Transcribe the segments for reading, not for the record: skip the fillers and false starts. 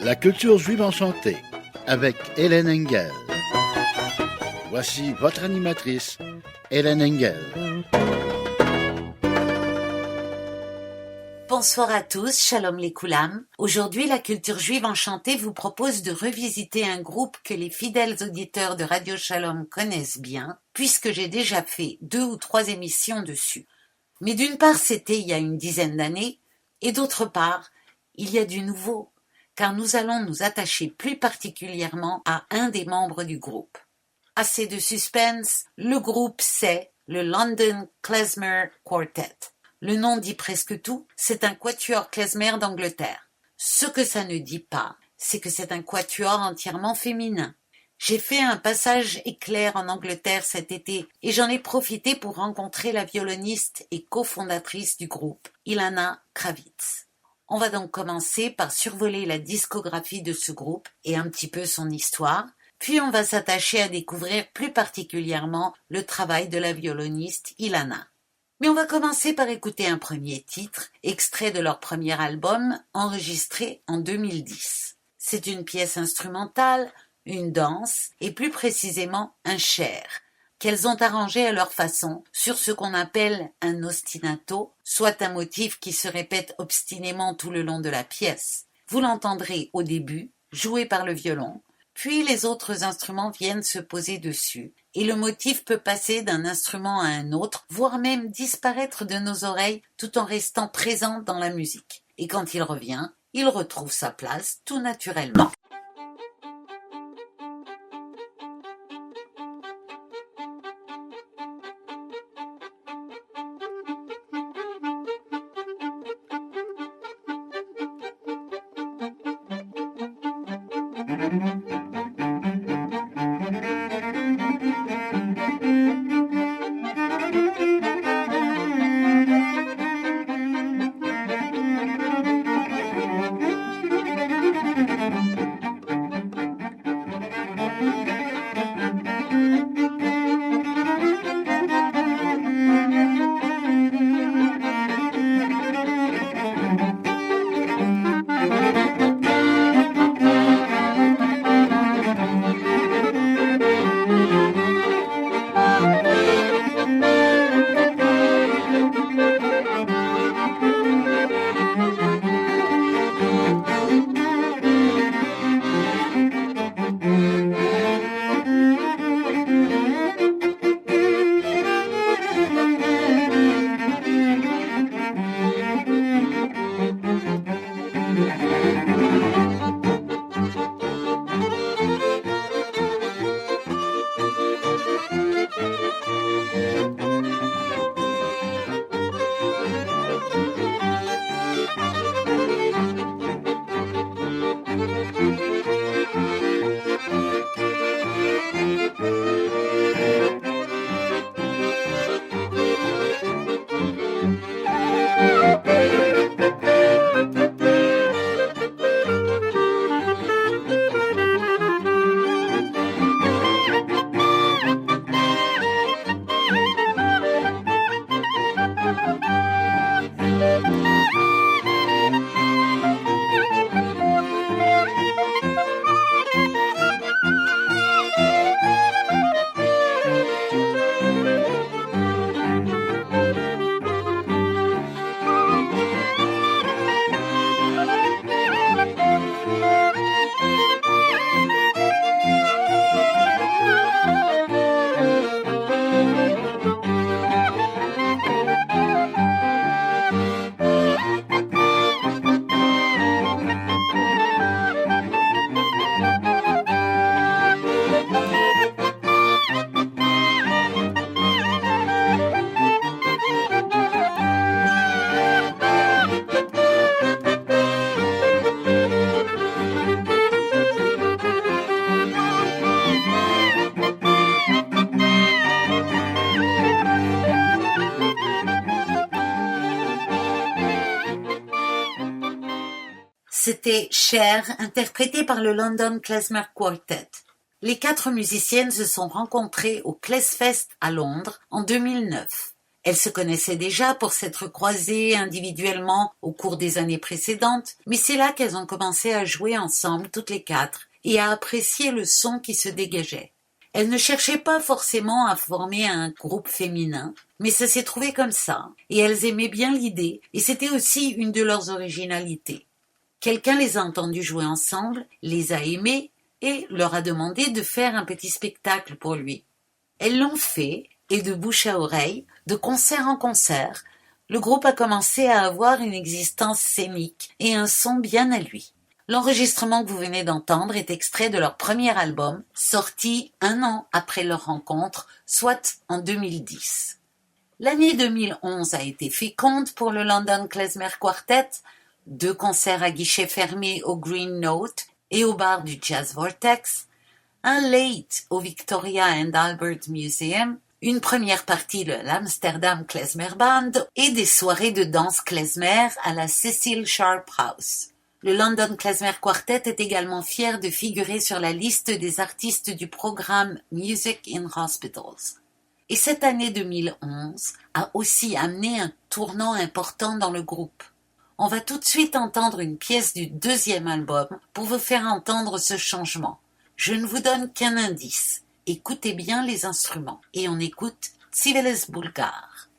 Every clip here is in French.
La culture juive enchantée avec Hélène Engel. Voici votre animatrice, Hélène Engel. Bonsoir à tous, shalom les koulam. Aujourd'hui, la culture juive enchantée vous propose de revisiter un groupe que les fidèles auditeurs de Radio Shalom connaissent bien, puisque j'ai déjà fait 2 ou 3 émissions dessus. Mais d'une part, c'était il y a une dizaine d'années, et d'autre part, il y a du nouveau, car nous allons nous attacher plus particulièrement à un des membres du groupe. Assez de suspense, le groupe c'est le London Klezmer Quartet. Le nom dit presque tout, c'est un quatuor klezmer d'Angleterre. Ce que ça ne dit pas, c'est que c'est un quatuor entièrement féminin. J'ai fait un passage éclair en Angleterre cet été et j'en ai profité pour rencontrer la violoniste et cofondatrice du groupe, Ilana Kravitz. On va donc commencer par survoler la discographie de ce groupe et un petit peu son histoire, puis on va s'attacher à découvrir plus particulièrement le travail de la violoniste Ilana. Mais on va commencer par écouter un premier titre, extrait de leur premier album, enregistré en 2010. C'est une pièce instrumentale, une danse, et plus précisément un cher, qu'elles ont arrangé à leur façon, sur ce qu'on appelle un ostinato, soit un motif qui se répète obstinément tout le long de la pièce. Vous l'entendrez au début, joué par le violon, puis les autres instruments viennent se poser dessus, et le motif peut passer d'un instrument à un autre, voire même disparaître de nos oreilles tout en restant présent dans la musique. Et quand il revient, il retrouve sa place tout naturellement. C'était Cher, interprété par le London Klezmer Quartet. Les 4 musiciennes se sont rencontrées au Klezfest à Londres en 2009. Elles se connaissaient déjà pour s'être croisées individuellement au cours des années précédentes, mais c'est là qu'elles ont commencé à jouer ensemble toutes les quatre et à apprécier le son qui se dégageait. Elles ne cherchaient pas forcément à former un groupe féminin, mais ça s'est trouvé comme ça, et elles aimaient bien l'idée, et c'était aussi une de leurs originalités. Quelqu'un les a entendues jouer ensemble, les a aimées, et leur a demandé de faire un petit spectacle pour lui. Elles l'ont fait, et de bouche à oreille, de concert en concert, le groupe a commencé à avoir une existence scénique et un son bien à lui. L'enregistrement que vous venez d'entendre est extrait de leur premier album, sorti 1 an après leur rencontre, soit en 2010. L'année 2011 a été féconde pour le London Klezmer Quartet, 2 concerts à guichet fermé au Green Note et au bar du Jazz Vortex, un late au Victoria and Albert Museum, une première partie de l'Amsterdam Klezmer Band et des soirées de danse klezmer à la Cecil Sharp House. Le London Klezmer Quartet est également fier de figurer sur la liste des artistes du programme Music in Hospitals. Et cette année 2011 a aussi amené un tournant important dans le groupe. On va tout de suite entendre une pièce du 2e album pour vous faire entendre ce changement. Je ne vous donne qu'un indice. Écoutez bien les instruments. Et on écoute Tsiveles Bulgar.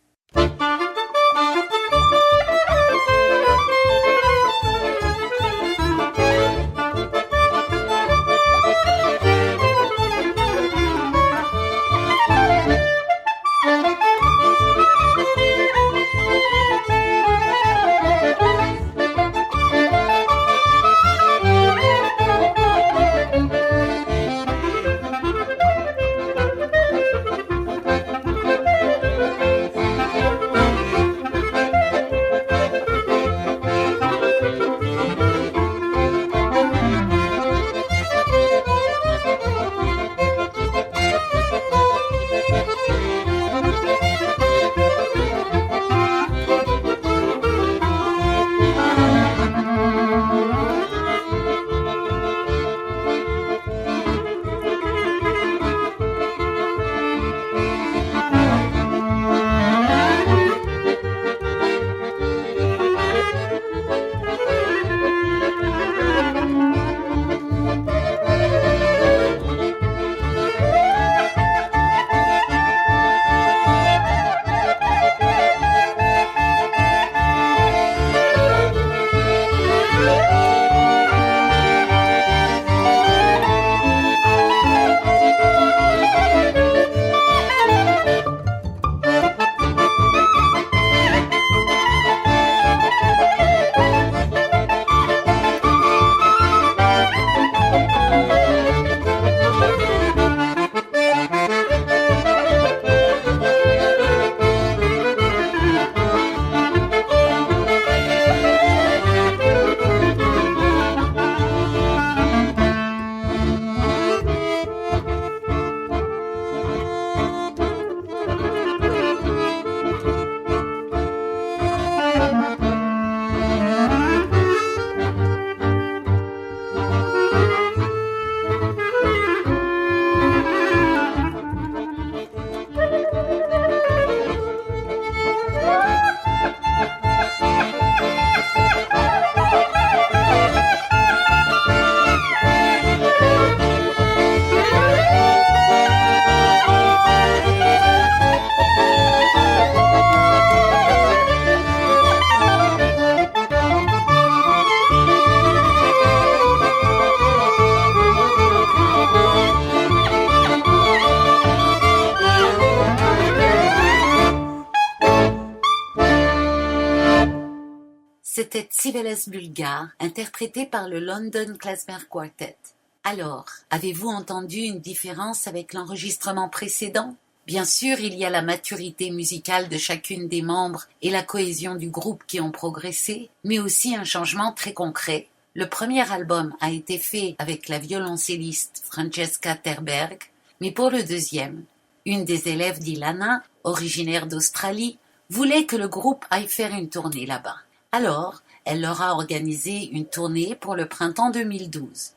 C'était Tsiveles Bulgar, interprété par le London Klezmer Quartet. Alors, avez-vous entendu une différence avec l'enregistrement précédent? Bien sûr, il y a la maturité musicale de chacune des membres et la cohésion du groupe qui ont progressé, mais aussi un changement très concret. Le premier album a été fait avec la violoncelliste Francesca Terberg, mais pour le deuxième, une des élèves d'Ilana, originaire d'Australie, voulait que le groupe aille faire une tournée là-bas. Alors, elle leur a organisé une tournée pour le printemps 2012.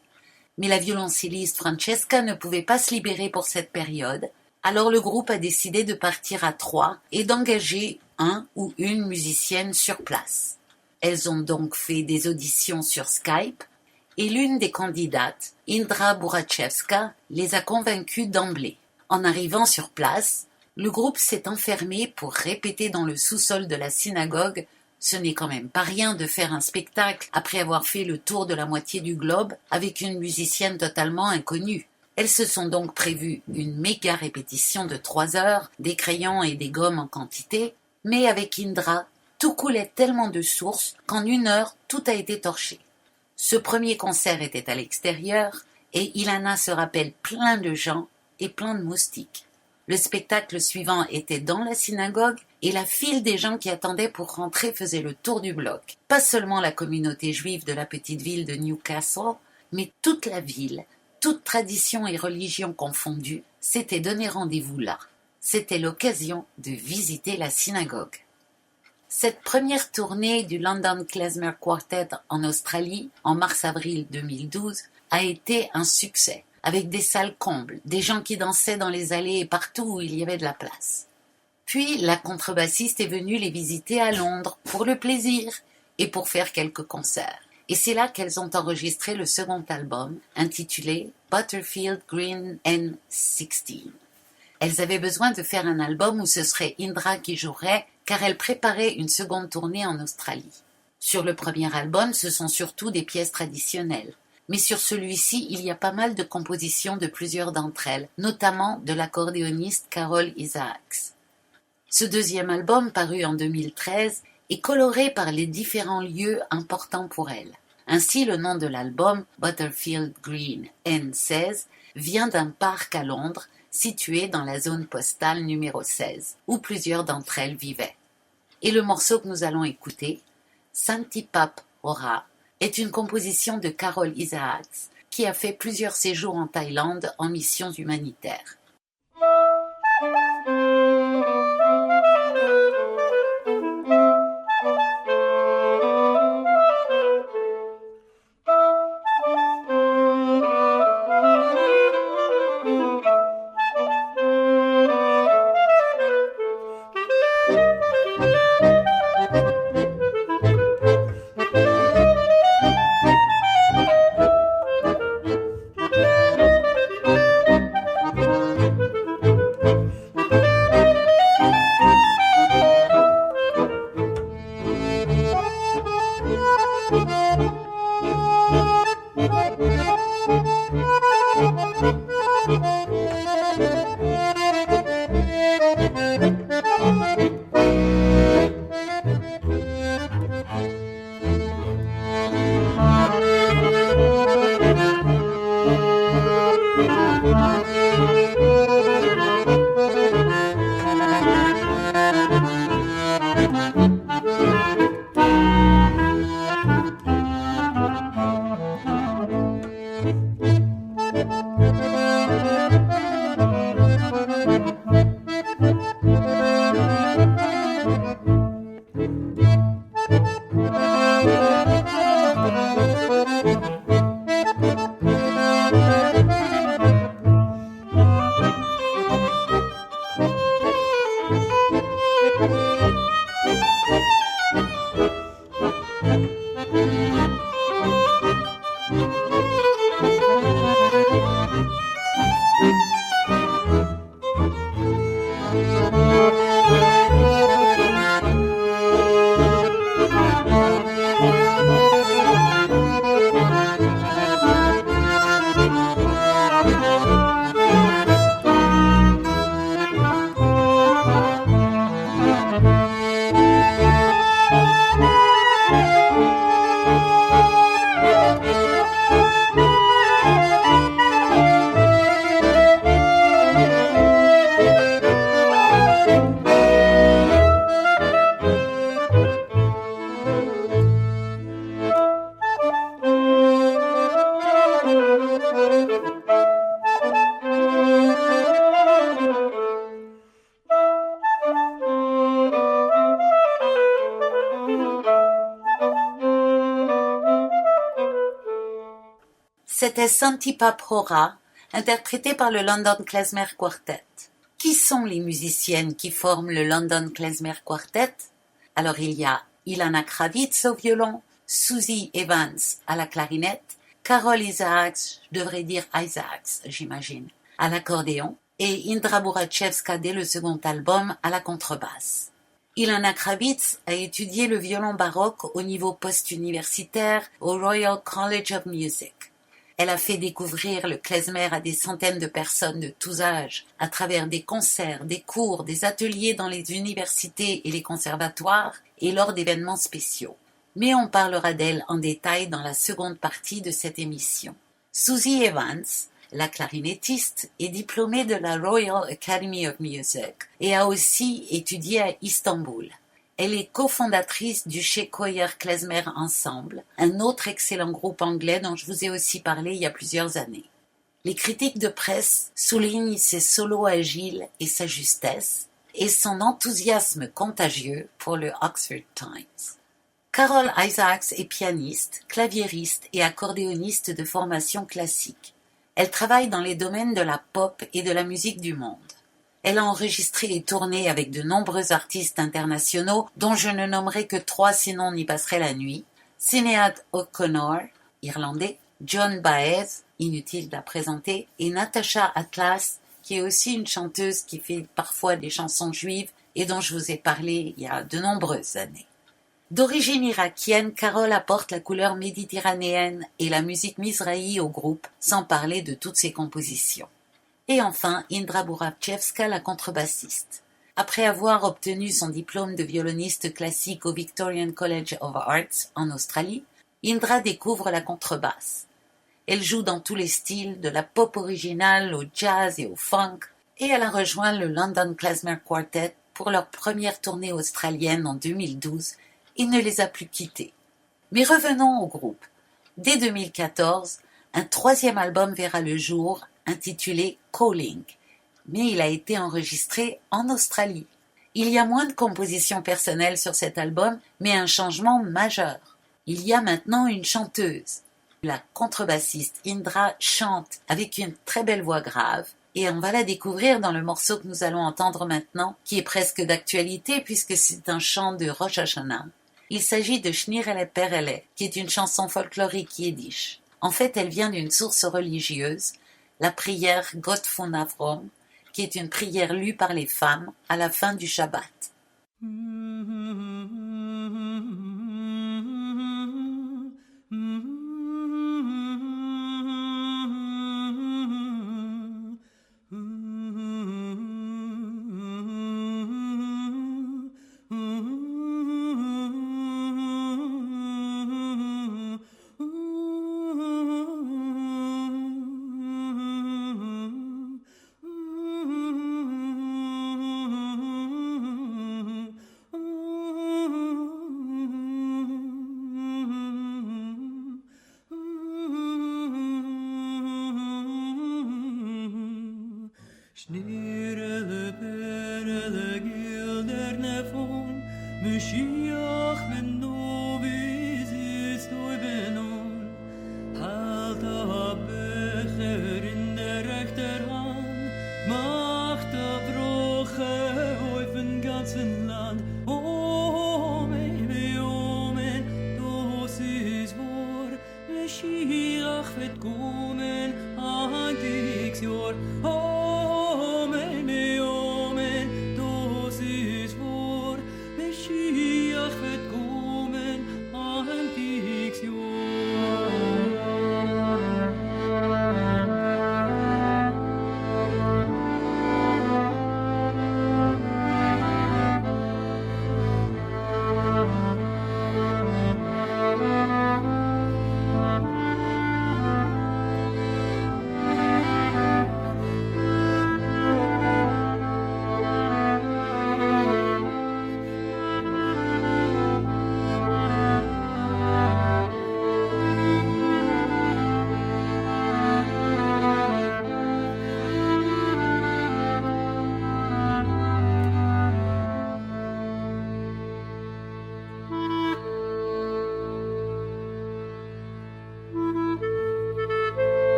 Mais la violoncelliste Francesca ne pouvait pas se libérer pour cette période. Alors le groupe a décidé de partir à 3 et d'engager un ou une musicienne sur place. Elles ont donc fait des auditions sur Skype et l'une des candidates, Indra Burachevska, les a convaincues d'emblée. En arrivant sur place, le groupe s'est enfermé pour répéter dans le sous-sol de la synagogue. Ce n'est quand même pas rien de faire un spectacle après avoir fait le tour de la moitié du globe avec une musicienne totalement inconnue. Elles se sont donc prévues une méga répétition de 3 heures, des crayons et des gommes en quantité, mais avec Indra, tout coulait tellement de sources qu'en 1 heure, tout a été torché. Ce premier concert était à l'extérieur et Ilana se rappelle plein de gens et plein de moustiques. Le spectacle suivant était dans la synagogue et la file des gens qui attendaient pour rentrer faisait le tour du bloc. Pas seulement la communauté juive de la petite ville de Newcastle, mais toute la ville, toute tradition et religion confondues, s'était donné rendez-vous là. C'était l'occasion de visiter la synagogue. Cette première tournée du London Klezmer Quartet en Australie, en mars-avril 2012, a été un succès, avec des salles combles, des gens qui dansaient dans les allées et partout où il y avait de la place. Puis la contrebassiste est venue les visiter à Londres pour le plaisir et pour faire quelques concerts. Et c'est là qu'elles ont enregistré le second album, intitulé Butterfield Green N16. Elles avaient besoin de faire un album où ce serait Indra qui jouerait, car elles préparaient une seconde tournée en Australie. Sur le premier album, ce sont surtout des pièces traditionnelles. Mais sur celui-ci, il y a pas mal de compositions de plusieurs d'entre elles, notamment de l'accordéoniste Carol Isaacs. Ce deuxième album, paru en 2013, est coloré par les différents lieux importants pour elle. Ainsi, le nom de l'album, Butterfield Green N16, vient d'un parc à Londres, situé dans la zone postale numéro 16, où plusieurs d'entre elles vivaient. Et le morceau que nous allons écouter, Santipap Ora, est une composition de Carol Isaacs, qui a fait plusieurs séjours en Thaïlande en missions humanitaires. C'était Santipap Ora, interprété par le London Klezmer Quartet, Qui sont les musiciennes qui forment le London Klezmer Quartet? Alors il y a Ilana Kravitz au violon, Susie Evans à la clarinette, Carol Isaacs, je devrais dire Isaacs, j'imagine, à l'accordéon, et Indra Burachevska dès le second album à la contrebasse. Ilana Kravitz a étudié le violon baroque au niveau post-universitaire au Royal College of Music. Elle a fait découvrir le klezmer à des centaines de personnes de tous âges, à travers des concerts, des cours, des ateliers dans les universités et les conservatoires, et lors d'événements spéciaux. Mais on parlera d'elle en détail dans la seconde partie de cette émission. Susie Evans, la clarinettiste, est diplômée de la Royal Academy of Music et a aussi étudié à Istanbul. Elle est cofondatrice du Chez Choir Klezmer Ensemble, un autre excellent groupe anglais dont je vous ai aussi parlé il y a plusieurs années. Les critiques de presse soulignent ses solos agiles et sa justesse, et son enthousiasme contagieux pour le Oxford Times. Carol Isaacs est pianiste, claviériste et accordéoniste de formation classique. Elle travaille dans les domaines de la pop et de la musique du monde. Elle a enregistré et tourné avec de nombreux artistes internationaux, dont je ne nommerai que 3 sinon on y passerait la nuit. Sinéad O'Connor, irlandais, Joan Baez, inutile de la présenter, et Natasha Atlas, qui est aussi une chanteuse qui fait parfois des chansons juives et dont je vous ai parlé il y a de nombreuses années. D'origine irakienne, Carol apporte la couleur méditerranéenne et la musique mizrahi au groupe, sans parler de toutes ses compositions. Et enfin, Indra Burachevska, la contrebassiste. Après avoir obtenu son diplôme de violoniste classique au Victorian College of Arts en Australie, Indra découvre la contrebasse. Elle joue dans tous les styles, de la pop originale au jazz et au funk, et elle a rejoint le London Klezmer Quartet pour leur première tournée australienne en 2012 et ne les a plus quittés. Mais revenons au groupe. Dès 2014, un 3e album verra le jour, intitulé Calling, mais il a été enregistré en Australie. Il y a moins de compositions personnelles sur cet album, mais un changement majeur. Il y a maintenant une chanteuse. La contrebassiste Indra chante avec une très belle voix grave, et on va la découvrir dans le morceau que nous allons entendre maintenant, qui est presque d'actualité puisque c'est un chant de Rosh Hashanah. Il s'agit de Shnirele Perele, qui est une chanson folklorique yiddish. En fait, elle vient d'une source religieuse, la prière Gott von Avrom, qui est une prière lue par les femmes à la fin du Shabbat.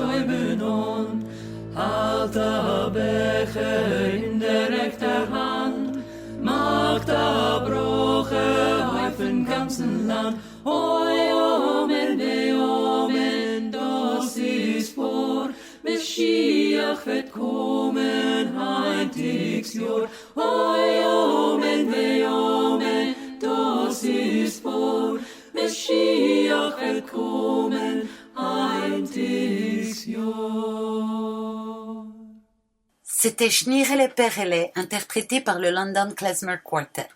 träumen on. Halt der Becher in der rechten Hand, macht der Broche auf dem ganzen Land. Oi, Omen, das ist vor, Meschiach wird kommen, heintigs Jahr. Oi, Omen, das ist vor, Meschiach wird kommen, heintigs Jahr. C'était Schnirele Perele, interprété par le London Klezmer Quartet.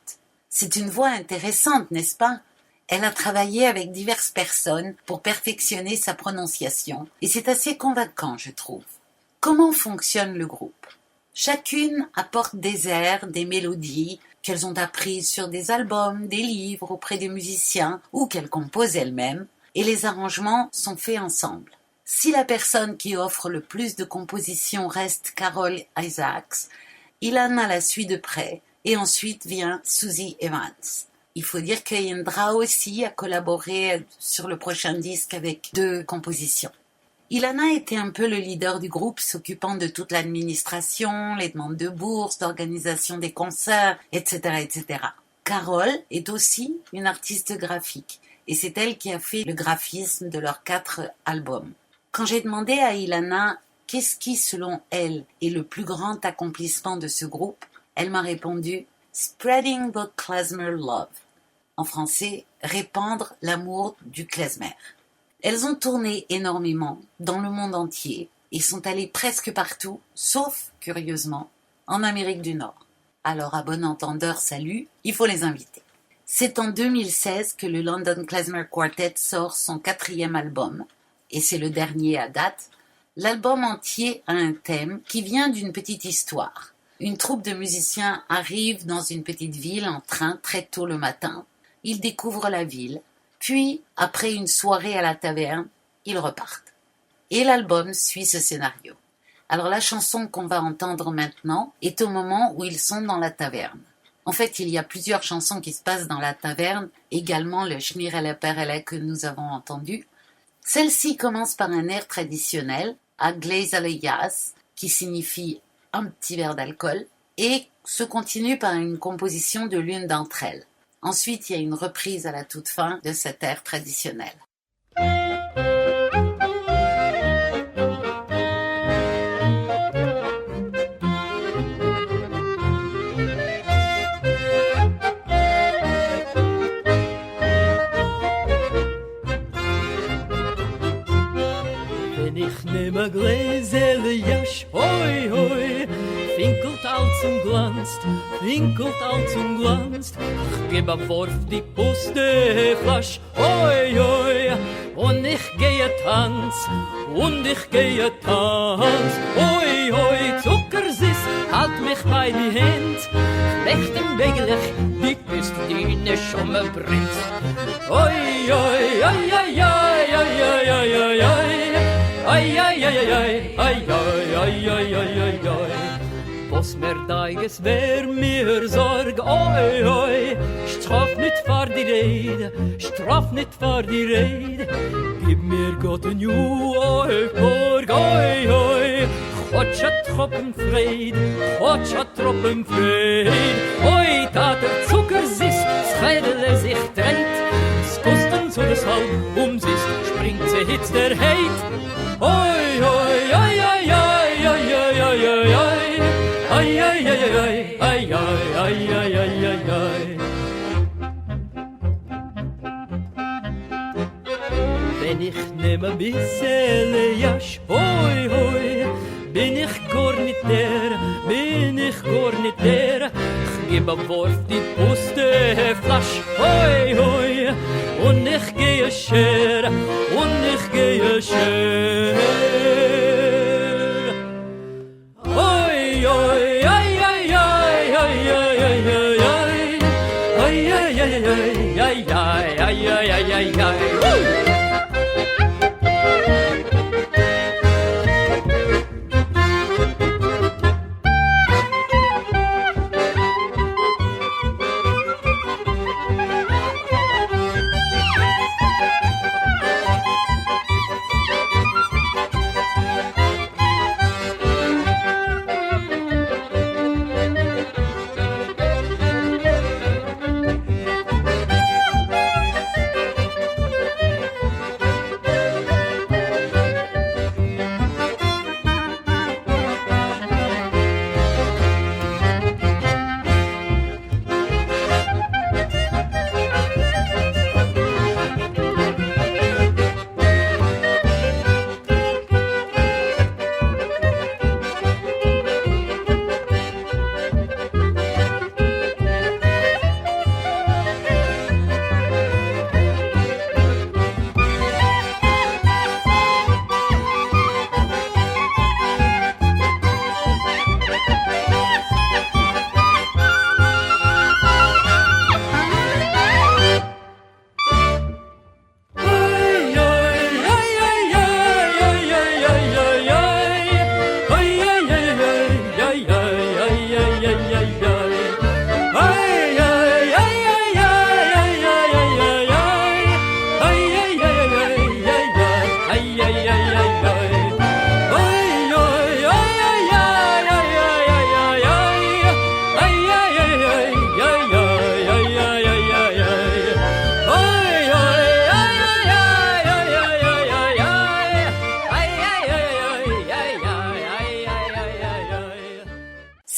C'est une voix intéressante, n'est-ce pas? Elle a travaillé avec diverses personnes pour perfectionner sa prononciation, et c'est assez convaincant, je trouve. Comment fonctionne le groupe? Chacune apporte des airs, des mélodies qu'elles ont apprises sur des albums, des livres auprès des musiciens ou qu'elles composent elles-mêmes, et les arrangements sont faits ensemble. Si la personne qui offre le plus de compositions reste Carol Isaacs, Ilana la suit de près, et ensuite vient Susie Evans. Il faut dire que Indra aussi a collaboré sur le prochain disque avec 2 compositions. Ilana était un peu le leader du groupe, s'occupant de toute l'administration, les demandes de bourse, l'organisation des concerts, etc., etc. Carol est aussi une artiste graphique, et c'est elle qui a fait le graphisme de leurs 4 albums. Quand j'ai demandé à Ilana qu'est-ce qui, selon elle, est le plus grand accomplissement de ce groupe, elle m'a répondu « Spreading the Klezmer Love ». En français, répandre l'amour du klezmer. Elles ont tourné énormément dans le monde entier et sont allées presque partout, sauf, curieusement, en Amérique du Nord. Alors, à bon entendeur, salut, il faut les inviter. C'est en 2016 que le London Klezmer Quartet sort son 4e album, et c'est le dernier à date. L'album entier a un thème qui vient d'une petite histoire. Une troupe de musiciens arrive dans une petite ville en train très tôt le matin. Ils découvrent la ville, puis, après une soirée à la taverne, ils repartent. Et l'album suit ce scénario. Alors la chanson qu'on va entendre maintenant est au moment où ils sont dans la taverne. En fait, il y a plusieurs chansons qui se passent dans la taverne, également le Schnirele Perele que nous avons entendu. Celle-ci commence par un air traditionnel, à Gleisaleyas, qui signifie un petit verre d'alcool, et se continue par une composition de l'une d'entre elles. Ensuite, il y a une reprise à la toute fin de cet air traditionnel. Wenn ich nehme Gläser, jasch, hoi, hoi, winkelt als und glanzt, ich geb am Wurf die Puste Flasch, hoi, hoi, und ich gehe tanz, hoi, hoi, Zuckersüß, halt mich bei die Hand, Lechten begelig, die bist die ne Schumme brennt, hoi, hoi, ai, ai, ai, ai, ai, ai, ai, ai, ai, ai, ai, ai, ai, ai, ai, ai, ai, ai. Was mir deiges wär mir Sorg, oi, oi, straf nicht vor die Rede, gib mir Gott ein Ju, oi, Borg, oi, oi, Chotscha Troppenfried, oi, Tater Zuckersüß, Schädele sich dreht, Kosten so das Halb sich, springt sie hitz der Heid, oi, oi, ai, ai, ai, ai, ai, ai, ai, ai. Ai, ai, ai, ai, ai, ai, ai, ai, ai, ai, ai. Wenn ich nehme bissele Jasch, hoi, hoi, bin ich gar nicht der, ich geb am Wurf die Puste Flasch, hoi, hoi, und ich gehe scher,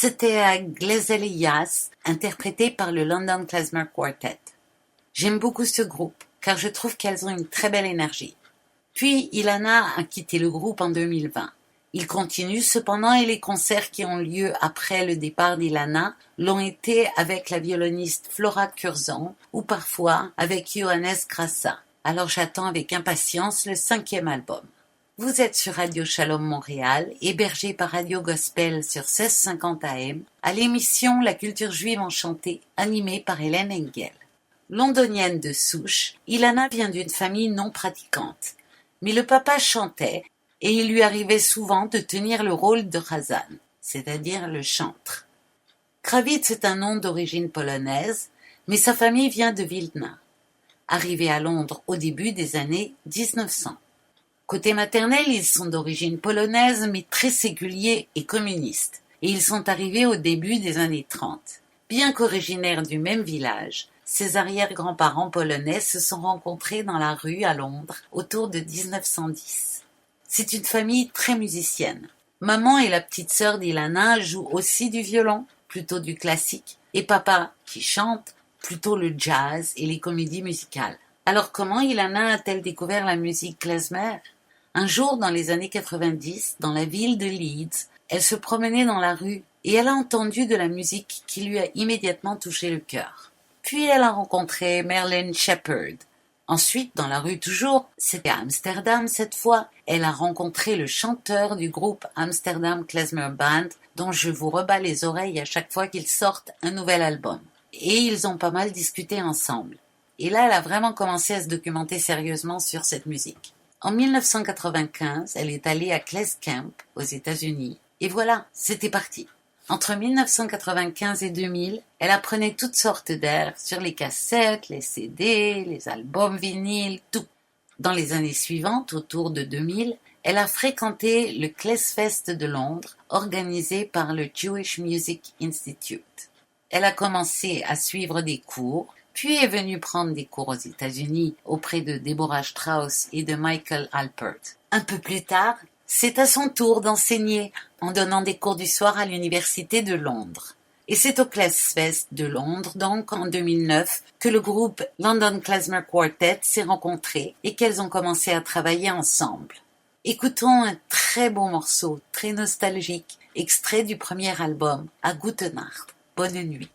c'était à Glazelias, interprété par le London Klezmer Quartet. J'aime beaucoup ce groupe, car je trouve qu'elles ont une très belle énergie. Puis Ilana a quitté le groupe en 2020. Il continue cependant et les concerts qui ont lieu après le départ d'Ilana l'ont été avec la violoniste Flora Curzon ou parfois avec Johannes Grassa. Alors j'attends avec impatience le 5e album. Vous êtes sur Radio Shalom Montréal, hébergé par Radio Gospel sur 1650 AM, à l'émission La culture juive enchantée, animée par Hélène Engel. Londonienne de souche, Ilana vient d'une famille non pratiquante. Mais le papa chantait et il lui arrivait souvent de tenir le rôle de Razan, c'est-à-dire le chantre. Kravitz est un nom d'origine polonaise, mais sa famille vient de Vilna, arrivée à Londres au début des années 1900. Côté maternel, ils sont d'origine polonaise, mais très séculiers et communistes, et ils sont arrivés au début des années 30. Bien qu'originaires du même village, ses arrière-grands-parents polonais se sont rencontrés dans la rue à Londres autour de 1910. C'est une famille très musicienne. Maman et la petite sœur d'Ilana jouent aussi du violon, plutôt du classique, et papa, qui chante, plutôt le jazz et les comédies musicales. Alors comment Ilana a-t-elle découvert la musique klezmer? Un jour, dans les années 90, dans la ville de Leeds, elle se promenait dans la rue et elle a entendu de la musique qui lui a immédiatement touché le cœur. Puis elle a rencontré Merlin Shepherd. Ensuite, dans la rue toujours, c'était à Amsterdam cette fois, elle a rencontré le chanteur du groupe Amsterdam Klezmer Band, dont je vous rebats les oreilles à chaque fois qu'ils sortent un nouvel album. Et ils ont pas mal discuté ensemble. Et là, elle a vraiment commencé à se documenter sérieusement sur cette musique. En 1995, elle est allée à Klez Camp, aux États-Unis, et voilà, c'était parti. Entre 1995 et 2000, elle apprenait toutes sortes d'airs sur les cassettes, les CD, les albums vinyles, tout. Dans les années suivantes, autour de 2000, elle a fréquenté le Klezfest de Londres, organisé par le Jewish Music Institute. Elle a commencé à suivre des cours, puis est venue prendre des cours aux États-Unis auprès de Deborah Strauss et de Michael Alpert. Un peu plus tard, c'est à son tour d'enseigner en donnant des cours du soir à l'université de Londres. Et c'est au Klezfest de Londres, donc en 2009, que le groupe London Klezmer Quartet s'est rencontré et qu'elles ont commencé à travailler ensemble. Écoutons un très beau morceau, très nostalgique, extrait du premier album, à Gute Nacht. Bonne nuit.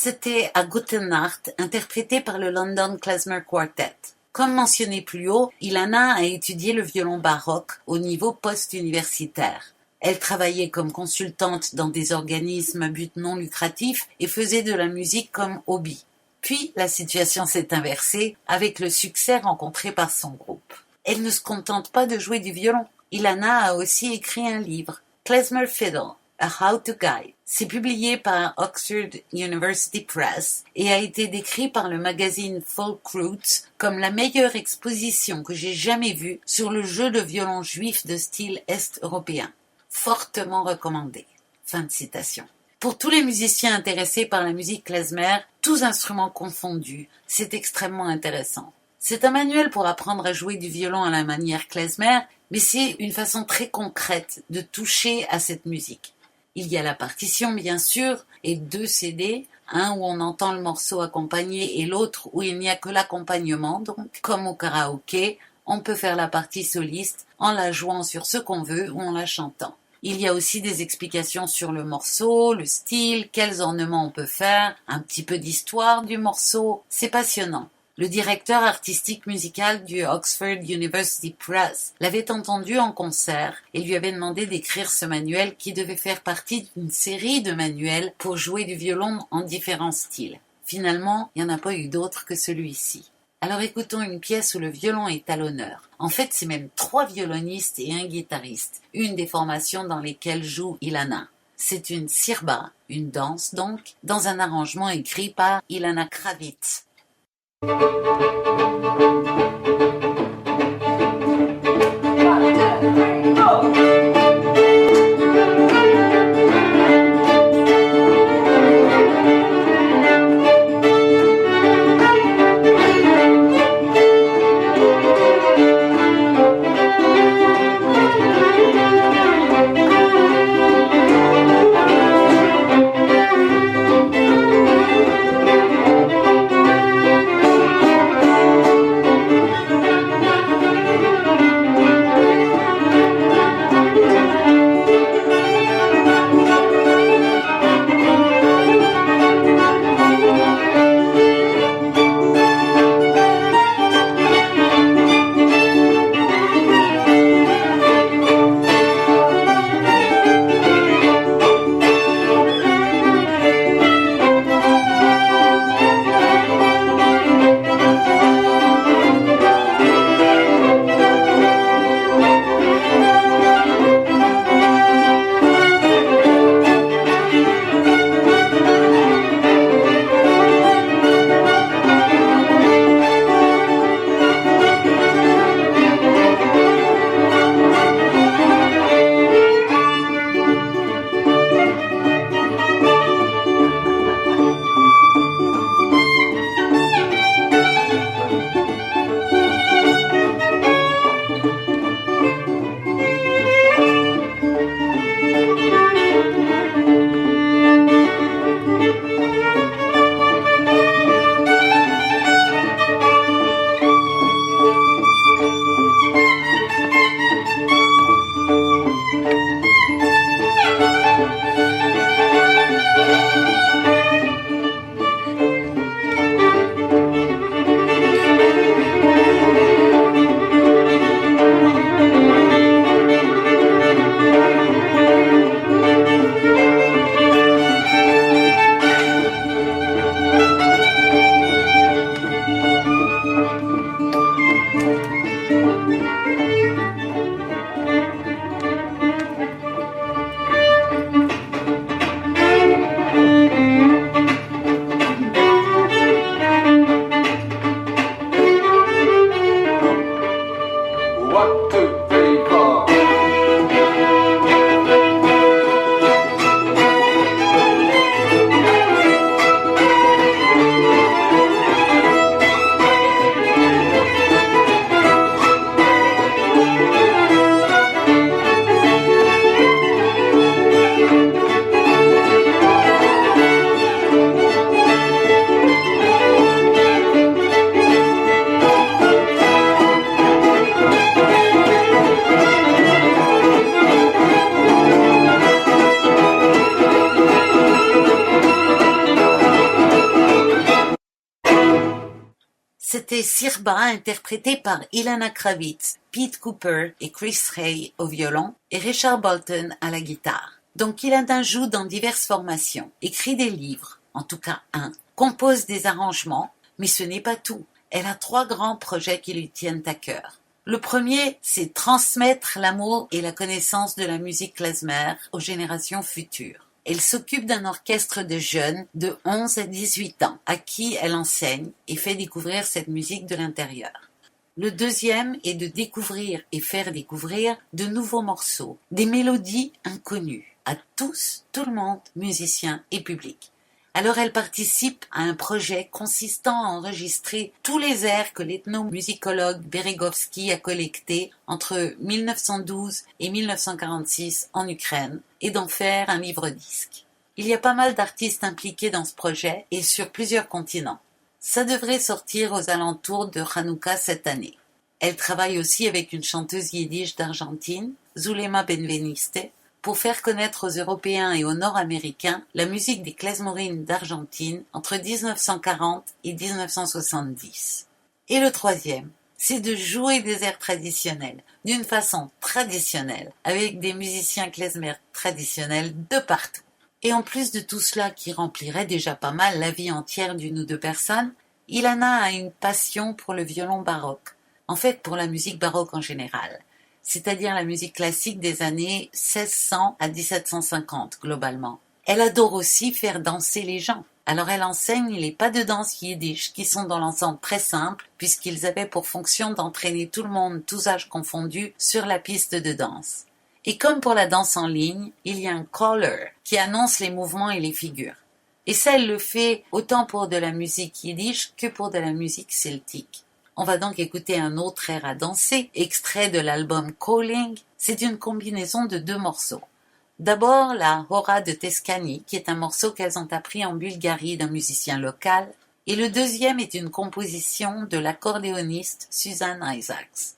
C'était à Gute Nacht, interprété par le London Klezmer Quartet. Comme mentionné plus haut, Ilana a étudié le violon baroque au niveau post-universitaire. Elle travaillait comme consultante dans des organismes à but non lucratif et faisait de la musique comme hobby. Puis, la situation s'est inversée avec le succès rencontré par son groupe. Elle ne se contente pas de jouer du violon. Ilana a aussi écrit un livre, Klezmer Fiddle, A How-to Guide. C'est publié par Oxford University Press et a été décrit par le magazine Folk Roots comme la meilleure exposition que j'ai jamais vue sur le jeu de violon juif de style est-européen. Fortement recommandé. Fin de citation. Pour tous les musiciens intéressés par la musique klezmer, tous instruments confondus, c'est extrêmement intéressant. C'est un manuel pour apprendre à jouer du violon à la manière klezmer, mais c'est une façon très concrète de toucher à cette musique. Il y a la partition, bien sûr, et 2 CD, un où on entend le morceau accompagné et l'autre où il n'y a que l'accompagnement, donc comme au karaoké, on peut faire la partie soliste en la jouant sur ce qu'on veut ou en la chantant. Il y a aussi des explications sur le morceau, le style, quels ornements on peut faire, un petit peu d'histoire du morceau, c'est passionnant. Le directeur artistique musical du Oxford University Press l'avait entendu en concert et lui avait demandé d'écrire ce manuel qui devait faire partie d'une série de manuels pour jouer du violon en différents styles. Finalement, il n'y en a pas eu d'autre que celui-ci. Alors écoutons une pièce où le violon est à l'honneur. En fait, c'est même 3 violonistes et un guitariste, une des formations dans lesquelles joue Ilana. C'est une sirba, une danse donc, dans un arrangement écrit par Ilana Kravitz. C'était Sirba, interprété par Ilana Kravitz, Pete Cooper et Chris Ray au violon et Richard Bolton à la guitare. Donc Ilana joue dans diverses formations, écrit des livres, en tout cas un, compose des arrangements, mais ce n'est pas tout. Elle a 3 grands projets qui lui tiennent à cœur. Le premier, c'est transmettre l'amour et la connaissance de la musique klezmer aux générations futures. Elle s'occupe d'un orchestre de jeunes de 11 à 18 ans, à qui elle enseigne et fait découvrir cette musique de l'intérieur. Le deuxième est de découvrir et faire découvrir de nouveaux morceaux, des mélodies inconnues, à tous, tout le monde, musiciens et public. Alors elle participe à un projet consistant à enregistrer tous les airs que l'ethnomusicologue Beregovsky a collectés entre 1912 et 1946 en Ukraine et d'en faire un livre-disque. Il y a pas mal d'artistes impliqués dans ce projet et sur plusieurs continents. Ça devrait sortir aux alentours de Hanouka cette année. Elle travaille aussi avec une chanteuse yiddish d'Argentine, Zulema Benveniste, pour faire connaître aux Européens et aux Nord-Américains la musique des klezmorines d'Argentine entre 1940 et 1970. Et le troisième, c'est de jouer des airs traditionnels, d'une façon traditionnelle, avec des musiciens klezmer traditionnels de partout. Et en plus de tout cela qui remplirait déjà pas mal la vie entière d'une ou deux personnes, Ilana a une passion pour le violon baroque, en fait pour la musique baroque en général, c'est-à-dire la musique classique des années 1600 à 1750 globalement. Elle adore aussi faire danser les gens. Alors elle enseigne les pas de danse yiddish qui sont dans l'ensemble très simples puisqu'ils avaient pour fonction d'entraîner tout le monde, tous âges confondus, sur la piste de danse. Et comme pour la danse en ligne, il y a un caller qui annonce les mouvements et les figures. Et ça, elle le fait autant pour de la musique yiddish que pour de la musique celtique. On va donc écouter un autre air à danser, extrait de l'album Calling. C'est une combinaison de 2 morceaux. D'abord, la Hora de Teskani, qui est un morceau qu'elles ont appris en Bulgarie d'un musicien local. Et le deuxième est une composition de l'accordéoniste Susan Isaacs.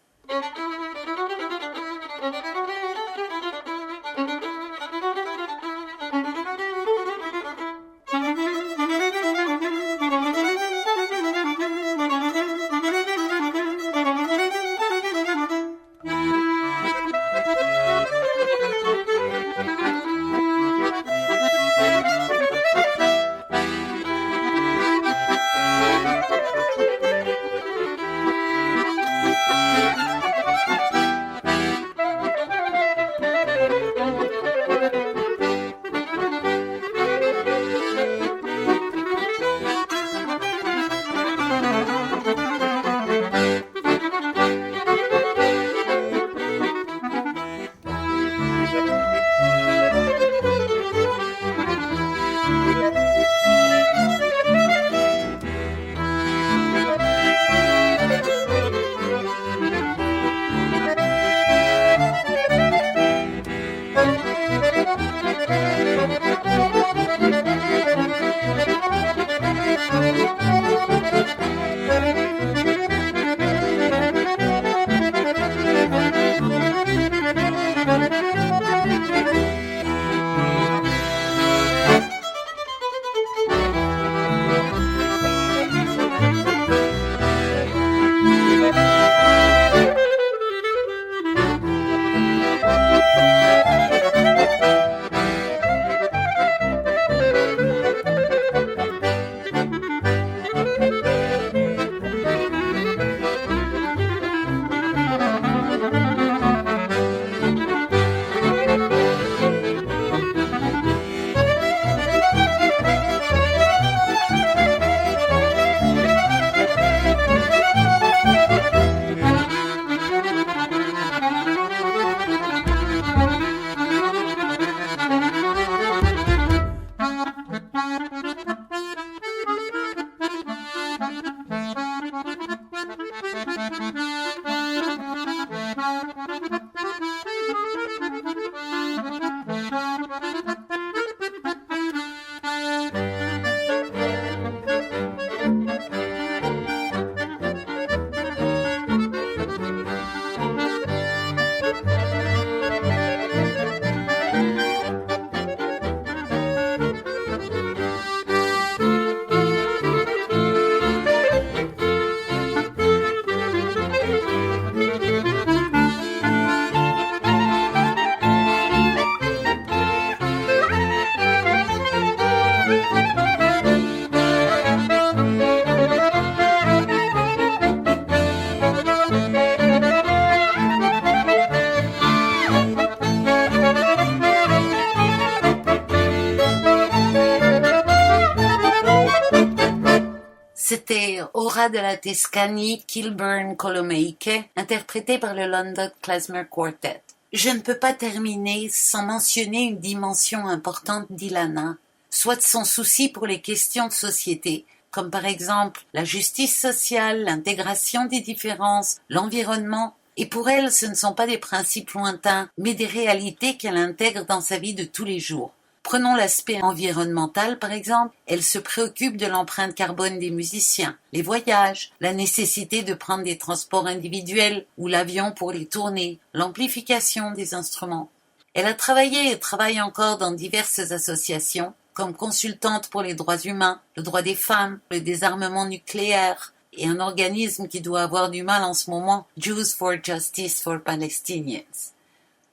C'était Ora de la Tescani, Kilburn Colomeike, interprété par le London Klezmer Quartet. Je ne peux pas terminer sans mentionner une dimension importante d'Ilana, soit son souci pour les questions de société, comme par exemple la justice sociale, l'intégration des différences, l'environnement. Et pour elle, ce ne sont pas des principes lointains, mais des réalités qu'elle intègre dans sa vie de tous les jours. Prenons l'aspect environnemental, par exemple. Elle se préoccupe de l'empreinte carbone des musiciens, les voyages, la nécessité de prendre des transports individuels ou l'avion pour les tournées, l'amplification des instruments. Elle a travaillé et travaille encore dans diverses associations, comme consultante pour les droits humains, le droit des femmes, le désarmement nucléaire, et un organisme qui doit avoir du mal en ce moment, Jews for Justice for Palestinians.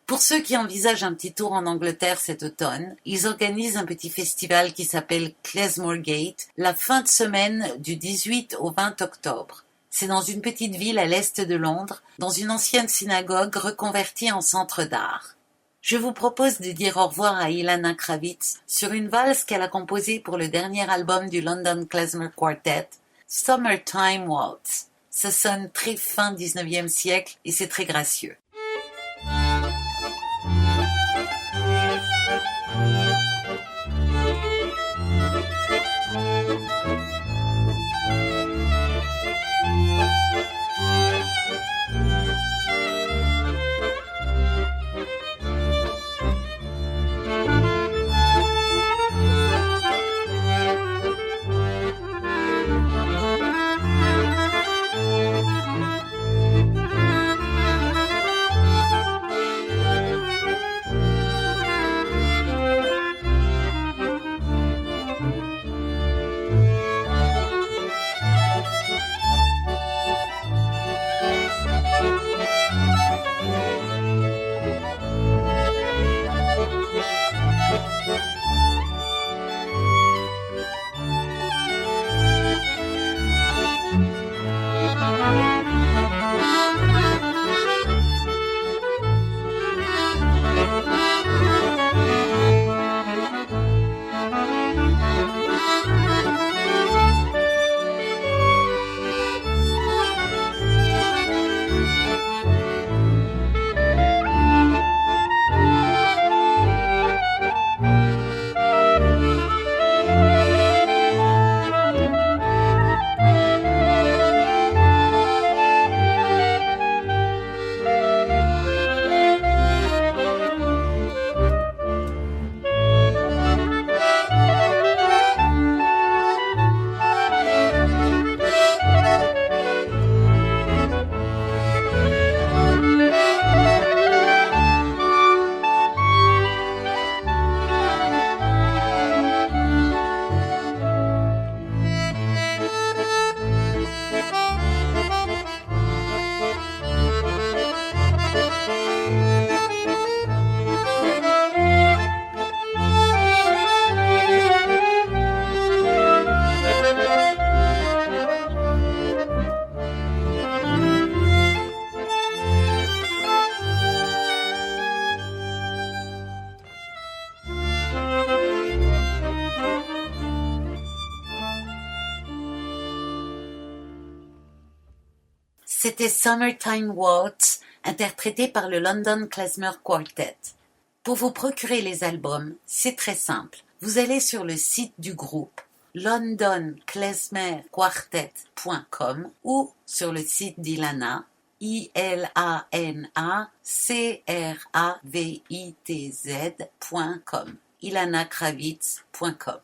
Pour ceux qui envisagent un petit tour en Angleterre cet automne, ils organisent un petit festival qui s'appelle Klezmore Gate, la fin de semaine du 18 au 20 octobre. C'est dans une petite ville à l'est de Londres, dans une ancienne synagogue reconvertie en centre d'art. Je vous propose de dire au revoir à Ilana Kravitz sur une valse qu'elle a composée pour le dernier album du London Klezmer Quartet, Summertime Waltz. Ça sonne très fin 19e siècle et c'est très gracieux. C'était Summertime Waltz, interprété par le London Klezmer Quartet. Pour vous procurer les albums, c'est très simple. Vous allez sur le site du groupe londonklezmerquartet.com ou sur le site d'Ilana, ilanacravitz.com, ilanakravitz.com.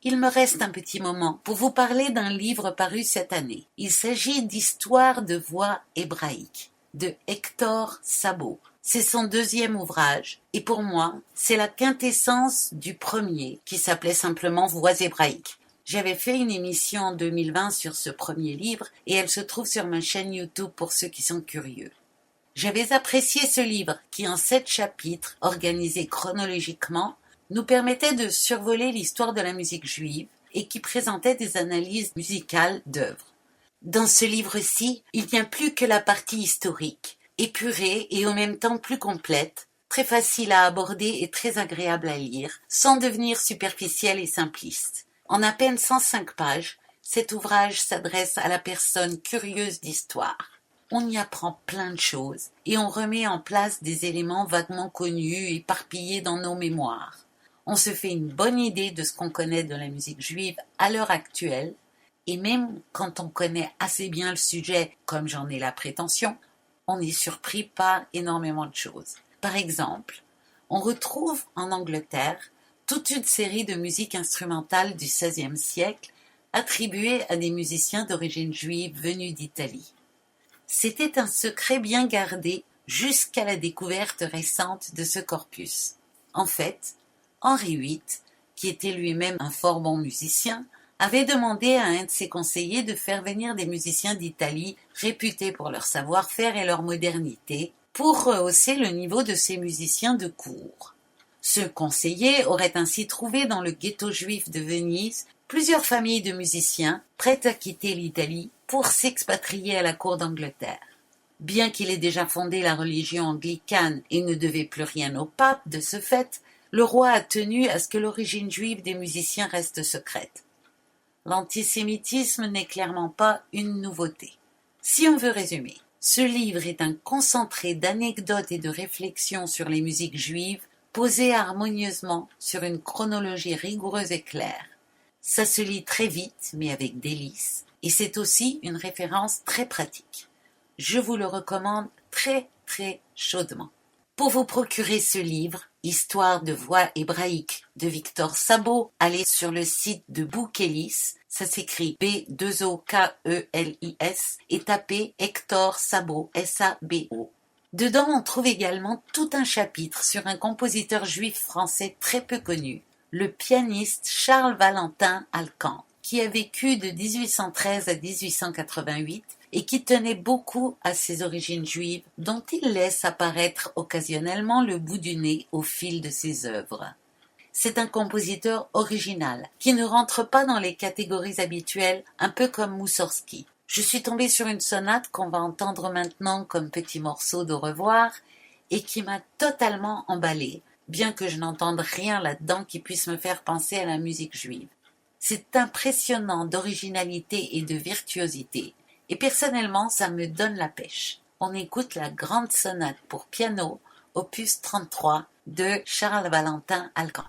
Il me reste un petit moment pour vous parler d'un livre paru cette année. Il s'agit d'Histoire de voix hébraïques de Hector Sabo. C'est son deuxième ouvrage et pour moi, c'est la quintessence du premier qui s'appelait simplement Voix hébraïques. J'avais fait une émission en 2020 sur ce premier livre et elle se trouve sur ma chaîne YouTube pour ceux qui sont curieux. J'avais apprécié ce livre qui, en 7 chapitres, organisés chronologiquement, nous permettait de survoler l'histoire de la musique juive et qui présentait des analyses musicales d'œuvres. Dans ce livre-ci, il n'y a plus que la partie historique, épurée et en même temps plus complète, très facile à aborder et très agréable à lire, sans devenir superficielle et simpliste. En à peine 105 pages, Cet ouvrage s'adresse à la personne curieuse d'histoire. On y apprend plein de choses et on remet en place des éléments vaguement connus, éparpillés dans nos mémoires. On se fait une bonne idée de ce qu'on connaît de la musique juive à l'heure actuelle, et même quand on connaît assez bien le sujet, comme j'en ai la prétention, on est surpris par énormément de choses. Par exemple, on retrouve en Angleterre toute une série de musiques instrumentales du XVIe siècle attribuées à des musiciens d'origine juive venus d'Italie. C'était un secret bien gardé jusqu'à la découverte récente de ce corpus. En fait, Henri VIII, qui était lui-même un fort bon musicien, avait demandé à un de ses conseillers de faire venir des musiciens d'Italie réputés pour leur savoir-faire et leur modernité pour rehausser le niveau de ces musiciens de cour. Ce conseiller aurait ainsi trouvé dans le ghetto juif de Venise plusieurs familles de musiciens prêtes à quitter l'Italie pour s'expatrier à la cour d'Angleterre. Bien qu'il ait déjà fondé la religion anglicane et ne devait plus rien au pape de ce fait, le roi a tenu à ce que l'origine juive des musiciens reste secrète. L'antisémitisme n'est clairement pas une nouveauté. Si on veut résumer, ce livre est un concentré d'anecdotes et de réflexions sur les musiques juives posées harmonieusement sur une chronologie rigoureuse et claire. Ça se lit très vite, mais avec délice, et c'est aussi une référence très pratique. Je vous le recommande très très chaudement. Pour vous procurer ce livre, Histoire de voix hébraïque de Victor Sabot, allez sur le site de Boukelis, ça s'écrit B2OKELIS, et tapez Hector Sabot, S-A-B-O. Dedans, on trouve également tout un chapitre sur un compositeur juif français très peu connu, le pianiste Charles Valentin Alcan, qui a vécu de 1813 à 1888 et qui tenait beaucoup à ses origines juives, dont il laisse apparaître occasionnellement le bout du nez au fil de ses œuvres. C'est un compositeur original, qui ne rentre pas dans les catégories habituelles, un peu comme Moussorski. Je suis tombée sur une sonate qu'on va entendre maintenant comme petit morceau d'au revoir, et qui m'a totalement emballée, bien que je n'entende rien là-dedans qui puisse me faire penser à la musique juive. C'est impressionnant d'originalité et de virtuosité. Et personnellement, ça me donne la pêche. On écoute la grande sonate pour piano, opus 33, de Charles Valentin Alcan.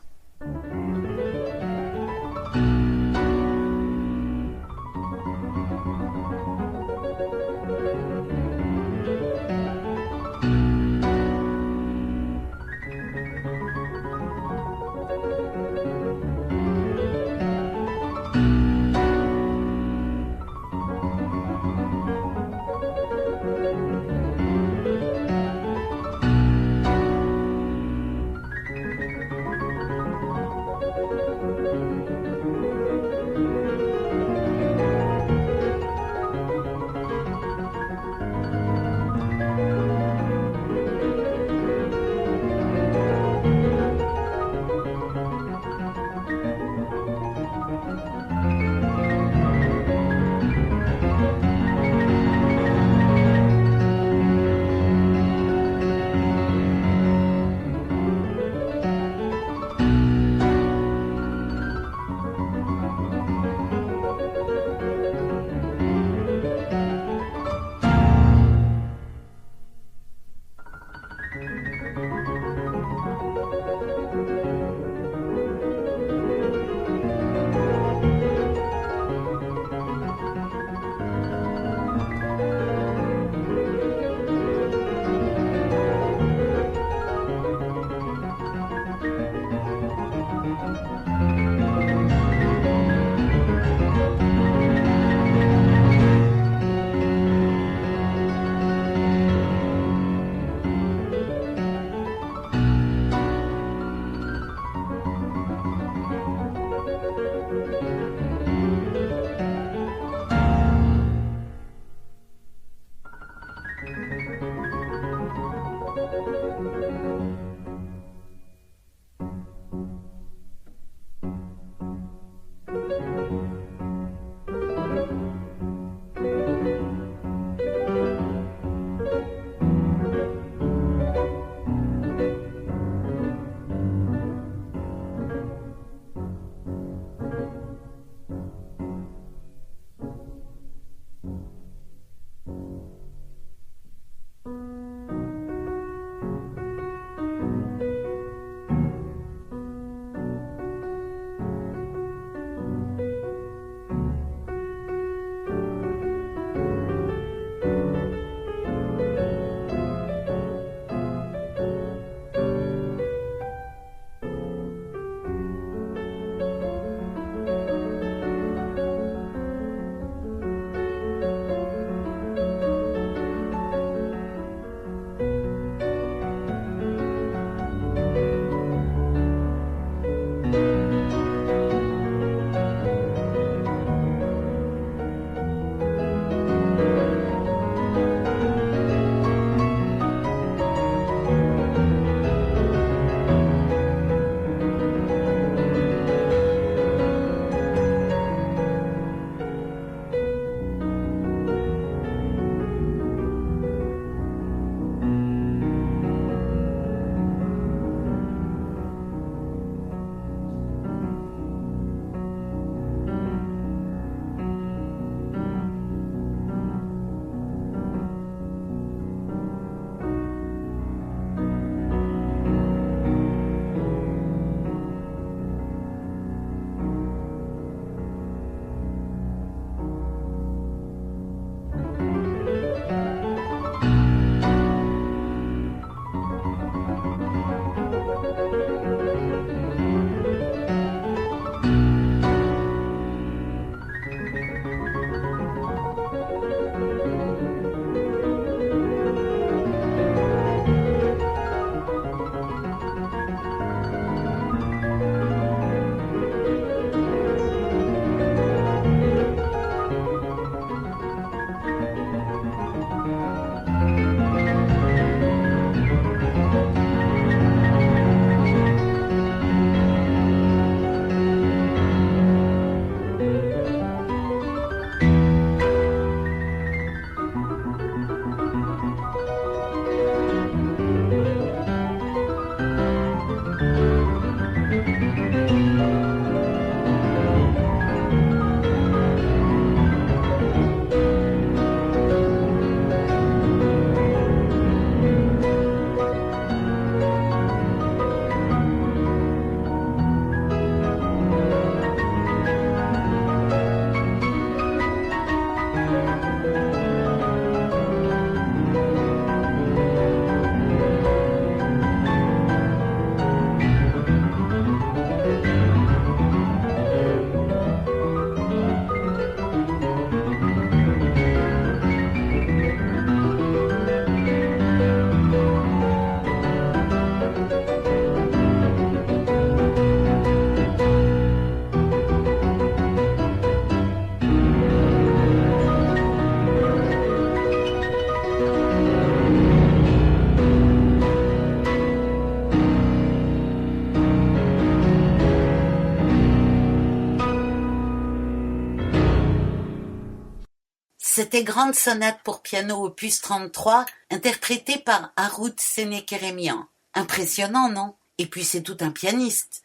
C'était Grande sonate pour piano opus 33, interprétée par Harut Senekeremian. Impressionnant, non? Et puis c'est tout un pianiste.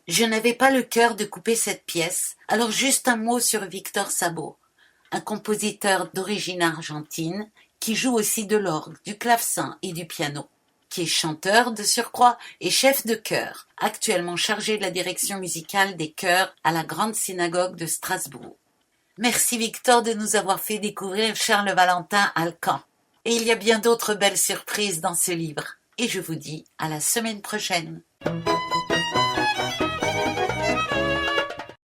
Je n'avais pas le cœur de couper cette pièce, alors juste un mot sur Victor Sabo, un compositeur d'origine argentine qui joue aussi de l'orgue, du clavecin et du piano, qui est chanteur de surcroît et chef de chœur, actuellement chargé de la direction musicale des chœurs à la Grande Synagogue de Strasbourg. Merci Victor de nous avoir fait découvrir Charles Valentin Alcan. Et il y a bien d'autres belles surprises dans ce livre. Et je vous dis à la semaine prochaine.